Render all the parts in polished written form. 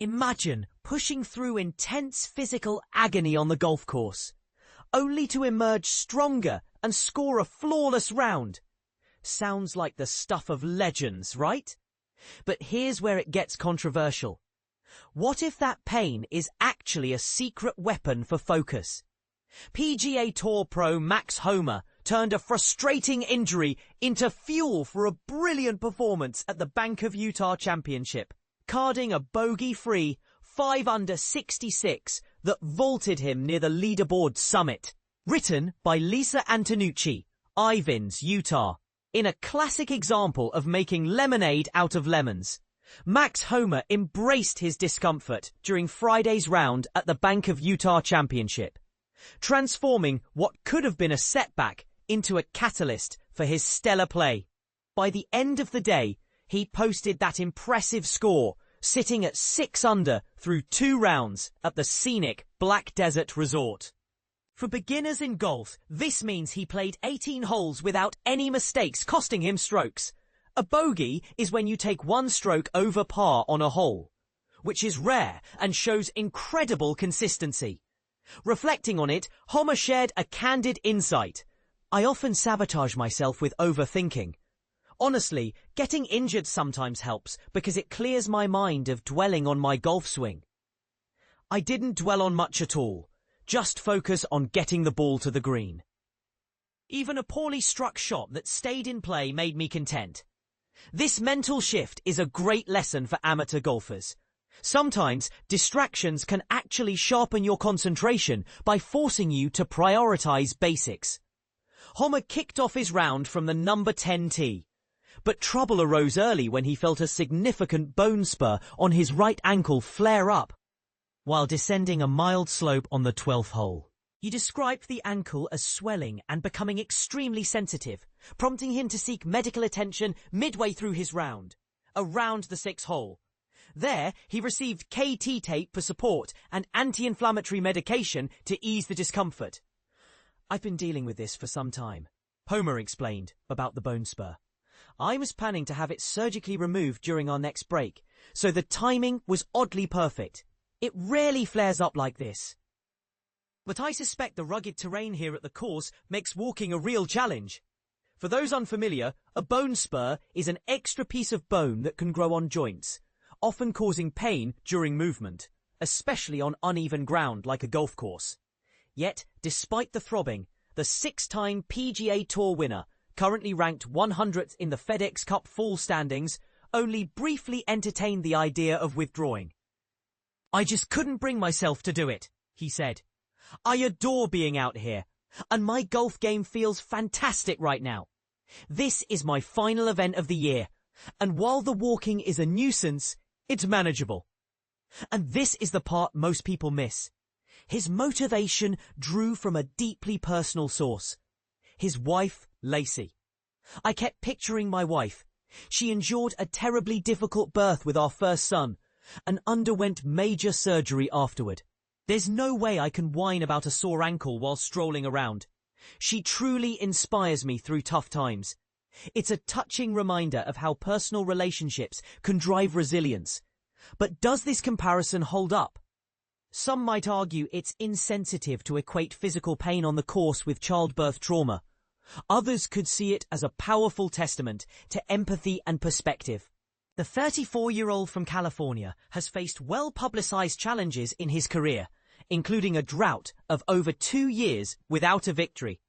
Imagine pushing through intense physical agony on the golf course, only to emerge stronger and score a flawless round. Sounds like the stuff of legends, right? But here's where it gets controversial. What if that pain is actually a secret weapon for focus? PGA Tour pro Max Homa turned a frustrating injury into fuel for a brilliant performance at the Bank of Utah Championship, carding a bogey-free 5-under 66 that vaulted him near the leaderboard summit. Written by Lisa Antonucci, Ivins, Utah. In a classic example of making lemonade out of lemons, Max Homa embraced his discomfort during Friday's round at the Bank of Utah Championship, transforming what could have been a setback into a catalyst for his stellar play. By the end of the day, he posted that impressive score, sitting at 6 under through 2 rounds at the scenic Black Desert Resort. For beginners in golf, this means he played 18 holes without any mistakes, costing him strokes. A bogey is when you take 1 stroke over par on a hole, which is rare and shows incredible consistency. Reflecting on it, Homa shared a candid insight. I often sabotage myself with overthinking. Honestly, getting injured sometimes helps because it clears my mind of dwelling on my golf swing. I didn't dwell on much at all. Just focus on getting the ball to the green. Even a poorly struck shot that stayed in play made me content. This mental shift is a great lesson for amateur golfers. Sometimes distractions can actually sharpen your concentration by forcing you to prioritize basics. Homa kicked off his round from the number 10 tee, but trouble arose early when he felt a significant bone spur on his right ankle flare up while descending a mild slope on the 12th hole. He described the ankle as swelling and becoming extremely sensitive, prompting him to seek medical attention midway through his round, around the 6th hole. There, he received KT tape for support and anti-inflammatory medication to ease the discomfort. I've been dealing with this for some time, Homa explained about the bone spur. I was planning to have it surgically removed during our next break, so the timing was oddly perfect. It rarely flares up like this. But I suspect the rugged terrain here at the course makes walking a real challenge. For those unfamiliar, a bone spur is an extra piece of bone that can grow on joints, often causing pain during movement, especially on uneven ground like a golf course. Yet, despite the throbbing, the 6-time PGA Tour winner, currently ranked 100th in the FedEx Cup fall standings, only briefly entertained the idea of withdrawing. I just couldn't bring myself to do it, he said. I adore being out here, and my golf game feels fantastic right now. This is my final event of the year, and while the walking is a nuisance, it's manageable. And this is the part most people miss. His motivation drew from a deeply personal source. His wife, Lacey. I kept picturing my wife. She endured a terribly difficult birth with our first son, and underwent major surgery afterward. There's no way I can whine about a sore ankle while strolling around. She truly inspires me through tough times. It's a touching reminder of how personal relationships can drive resilience. But does this comparison hold up? Some might argue it's insensitive to equate physical pain on the course with childbirth trauma. Others could see it as a powerful testament to empathy and perspective. The 34-year-old from California has faced well-publicized challenges in his career, including a drought of over 2 years without a victory.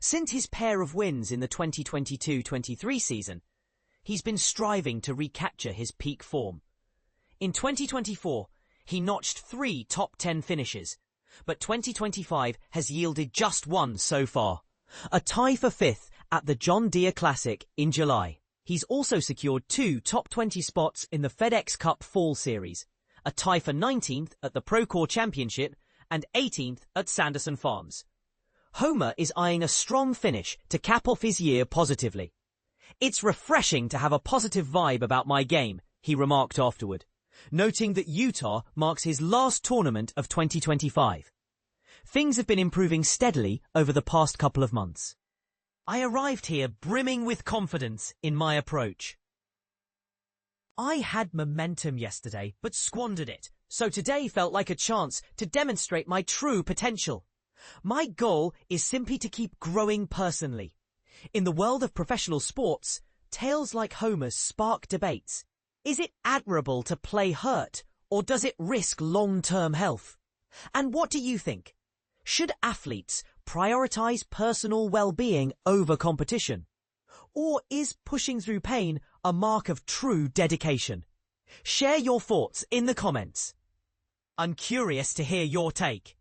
Since his pair of wins in the 2022-23 season, he's been striving to recapture his peak form. In 2024, he notched 3 top 10 finishes, but 2025 has yielded just 1 so far, a tie for 5th at the John Deere Classic in July. He's also secured 2 top 20 spots in the FedEx Cup Fall Series, a tie for 19th at the Procore Championship and 18th at Sanderson Farms. Homa is eyeing a strong finish to cap off his year positively. It's refreshing to have a positive vibe about my game, he remarked afterward, noting that Utah marks his last tournament of 2025. Things have been improving steadily over the past couple of months. I arrived here brimming with confidence in my approach. I had momentum yesterday, but squandered it, so today felt like a chance to demonstrate my true potential. My goal is simply to keep growing personally. In the world of professional sports, tales like Homer's spark debates. Is it admirable to play hurt, or does it risk long-term health? And what do you think? Should athletes prioritize personal well-being over competition? Or is pushing through pain a mark of true dedication? Share your thoughts in the comments. I'm curious to hear your take.